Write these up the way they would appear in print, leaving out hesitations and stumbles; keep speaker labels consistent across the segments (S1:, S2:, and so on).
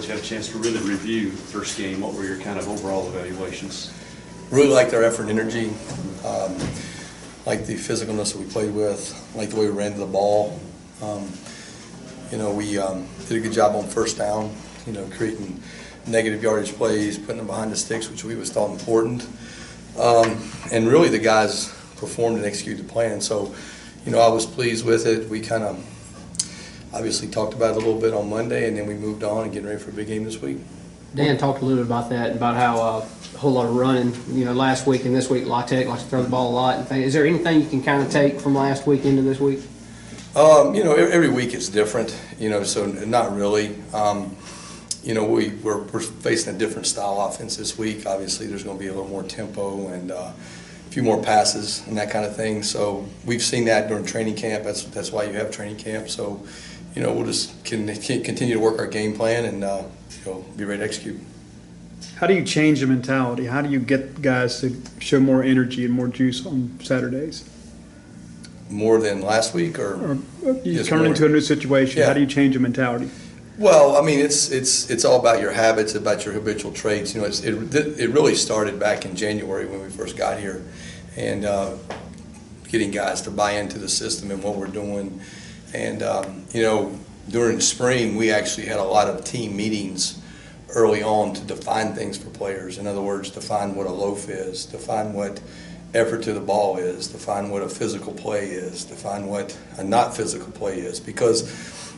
S1: you had a chance to really review the first game. What were your kind of overall evaluations?
S2: Really liked our effort and energy, like the physicalness that we played with, like the way we ran to the ball. We did a good job on first down, creating negative yardage plays, putting them behind the sticks, which we always thought important. And really the guys performed and executed the plan. So, I was pleased with it. We kind of obviously talked about it a little bit on Monday, and then we moved on and getting ready for a big game this week.
S3: Dan talked a little bit about that, about how a whole lot of running, last week and this week, La Tech likes to throw the ball a lot. And things. Is there anything you can kind of take from last week into this week?
S2: Every week is different, so not really. We're facing a different style offense this week. Obviously, there's going to be a little more tempo and a few more passes and that kind of thing. So we've seen that during training camp. That's why you have training camp. So, we'll just continue to work our game plan and be ready to execute.
S4: How do you change the mentality? How do you get guys to show more energy and more juice on Saturdays?
S2: More than last week, or
S4: you come into a new situation?
S2: Yeah.
S4: How do you change the mentality?
S2: Well, I mean, it's all about your habits, about your habitual traits. It really started back in January when we first got here, and getting guys to buy into the system and what we're doing. And during spring, we actually had a lot of team meetings early on to define things for players. In other words, define what a loaf is, define what effort to the ball is, define what a physical play is, define what a not physical play is. Because,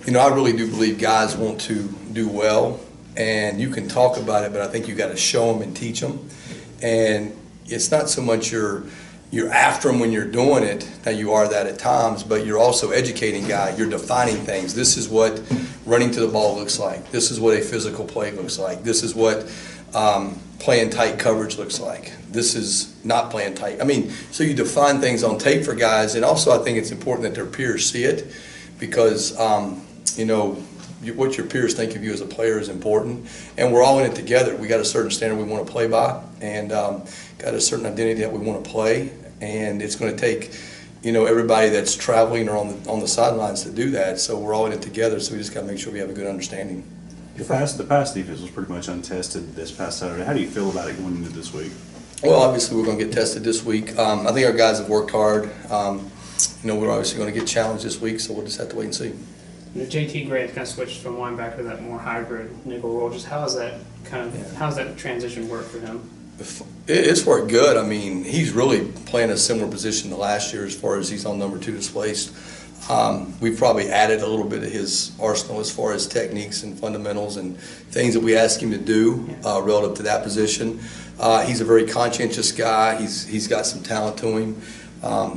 S2: I really do believe guys want to do well, and you can talk about it, but I think you got to show them and teach them. And it's not so much you're after them when you're doing it, that you are that at times, but you're also educating guys. You're defining things. This is what running to the ball looks like. This is what a physical play looks like. This is what playing tight coverage looks like. This is not playing tight. I mean, so you define things on tape for guys, and also I think it's important that their peers see it, because what your peers think of you as a player is important, and we're all in it together. We got a certain standard we want to play by, and got a certain identity that we want to play, and it's going to take everybody that's traveling or on the sidelines to do that. So we're all in it together. So we just got to make sure we have a good understanding.
S1: The pass defense was pretty much untested this past Saturday. How do you feel about it going into this week?
S2: Well, obviously we're going to get tested this week. I think our guys have worked hard. We're obviously going to get challenged this week, so we'll just have to wait and see.
S5: JT Grant kind of switched from linebacker to that more hybrid nickel role. Just how's that transition work for him?
S2: It's worked good. I mean, he's really playing a similar position to last year as far as he's on number 2 displaced. We've probably added a little bit of his arsenal as far as techniques and fundamentals and things that we ask him to do relative to that position. He's a very conscientious guy. He's got some talent to him.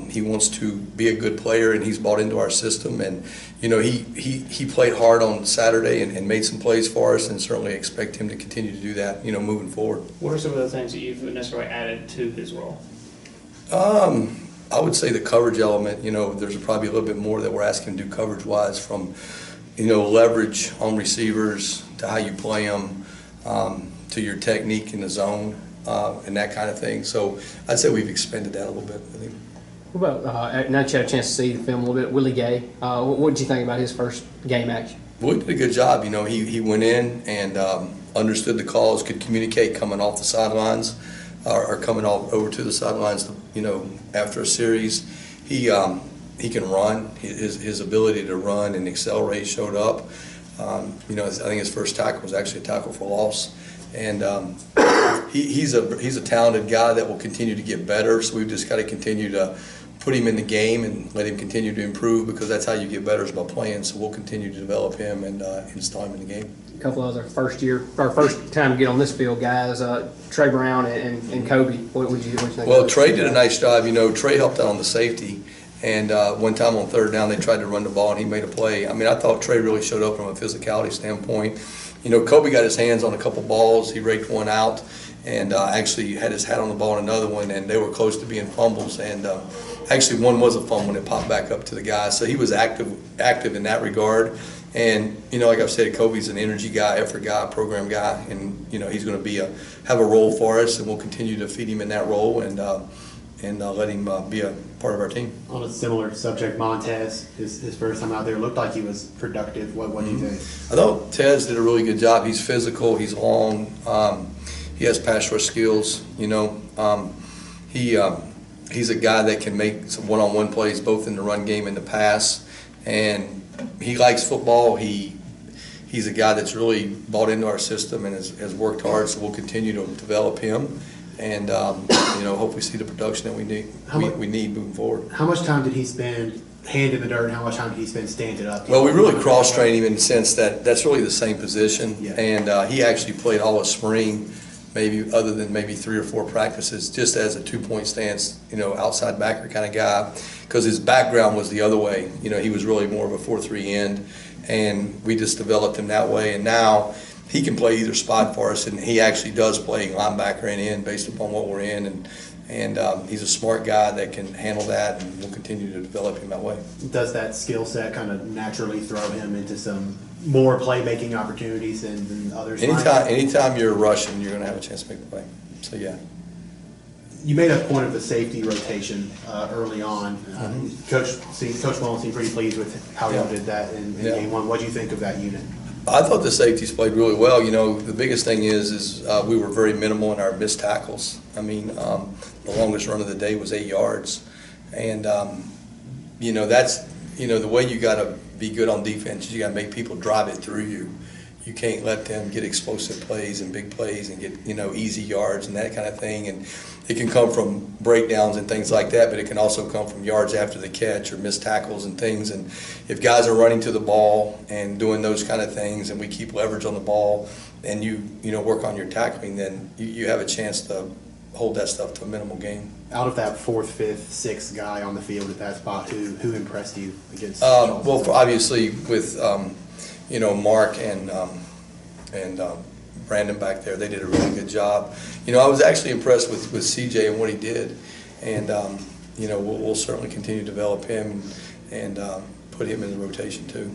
S2: He wants to be a good player, and he's bought into our system. And he played hard on Saturday and made some plays for us, and certainly expect him to continue to do that moving forward.
S5: What are some of the things that you've necessarily added to his role?
S2: I would say the coverage element. There's probably a little bit more that we're asking him to do coverage-wise, from leverage on receivers to how you play them, to your technique in the zone, and that kind of thing. So I'd say we've expanded that a little bit, I think.
S3: What about, now that you had a chance to see the film a little bit, Willie Gay, what did you think about his first game action?
S2: Well, he did a good job. He went in and understood the calls, could communicate coming off the sidelines or coming over to the sidelines, after a series. He can run. His ability to run and accelerate showed up. I think his first tackle was actually a tackle for loss. And he's a talented guy that will continue to get better, so we've just got to continue to put him in the game and let him continue to improve, because that's how you get better, is by playing. So we'll continue to develop him and install him in the game.
S3: A couple of other first time to get on this field guys, Trey Brown and Kobe. What would you think?
S2: Well, Trey did a nice job. Trey helped out on the safety, and one time on third down they tried to run the ball and he made a play. I mean, I thought Trey really showed up from a physicality standpoint. Kobe got his hands on a couple balls. He raked one out and actually had his hat on the ball on another one, and they were close to being fumbles. And actually, one was a fumble when it popped back up to the guy. So he was active in that regard. And like I've said, Kobe's an energy guy, effort guy, program guy, and he's going to have a role for us, and we'll continue to feed him in that role. And let him be a part of our team.
S6: On a similar subject, Montez, his first time out there, looked like he was productive. What do you think?
S2: I thought Tez did a really good job. He's physical, he's long, he has pass rush skills. You know, he's a guy that can make some one-on-one plays both in the run game and the pass, and he likes football. He's a guy that's really bought into our system and has worked hard, so we'll continue to develop him. And you know, hope we see the production that we need moving forward.
S6: How much time did he spend hand in the dirt, and how much time did he spend standing up?
S2: Well, we really cross-train him in the sense that that's really the same position.
S6: Yeah.
S2: And he actually played all of spring, maybe other than maybe 3 or 4 practices, just as a 2-point stance, you know, outside backer kind of guy, because his background was the other way. You know, he was really more of a 4-3 end, and we just developed him that way. And now he can play either spot for us, and he actually does play linebacker and end based upon what we're in. And he's a smart guy that can handle that, and we'll continue to develop him that way.
S6: Does that skill set kind of naturally throw him into some more playmaking opportunities than others?
S2: Anytime you're rushing, you're going to have a chance to make a play. So, yeah.
S6: You made a point of the safety rotation early on. Coach Mullen seemed pretty pleased with how y'all did that in game one. What do you think of that unit?
S2: I thought the safeties played really well. You know, the biggest thing is we were very minimal in our missed tackles. I mean, the longest run of the day was 8 yards. And, you know, that's, you know, the way you got to be good on defense, you got to make people drive it through you. You can't let them get explosive plays and big plays and get, you know, easy yards and that kind of thing. And it can come from breakdowns and things like that, but it can also come from yards after the catch or missed tackles and things. And if guys are running to the ball and doing those kind of things, and we keep leverage on the ball, and you know, work on your tackling, then you have a chance to hold that stuff to a minimal game.
S6: Out of that 4th, 5th, 6th guy on the field at that spot, who impressed you against?
S2: Well, obviously with you know, Mark and Brandon back there, they did a really good job. You know, I was actually impressed with CJ and what he did, and you know, we'll certainly continue to develop him and put him in the rotation too.